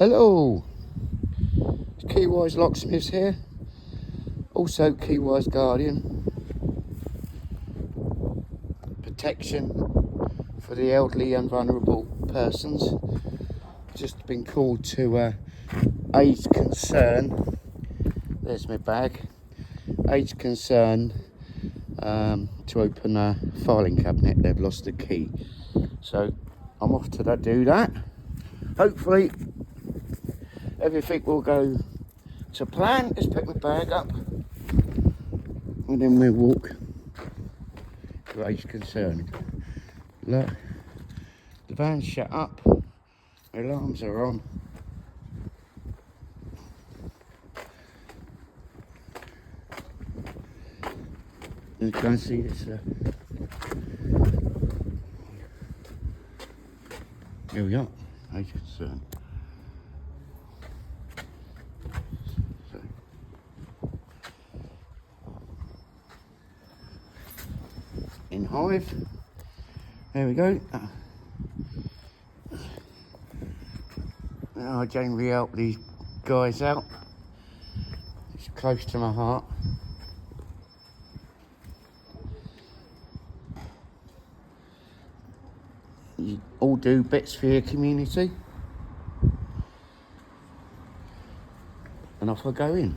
Hello, it's Keywise Locksmiths here, also Keywise Guardian. Protection for the elderly and vulnerable persons. Just been called to Age Concern. There's my bag. Age Concern to open a filing cabinet. They've lost the key. So I'm off to do that. Hopefully everything will go to plan. Just pick my bag up and then we'll walk to Age Concern. Look, the van's shut up, the alarms are on. You can see this. Here we are, Age Concern. In Hive, there we go. Now I generally help these guys out. It's close to my heart. You all do bits for your community. And off I go in.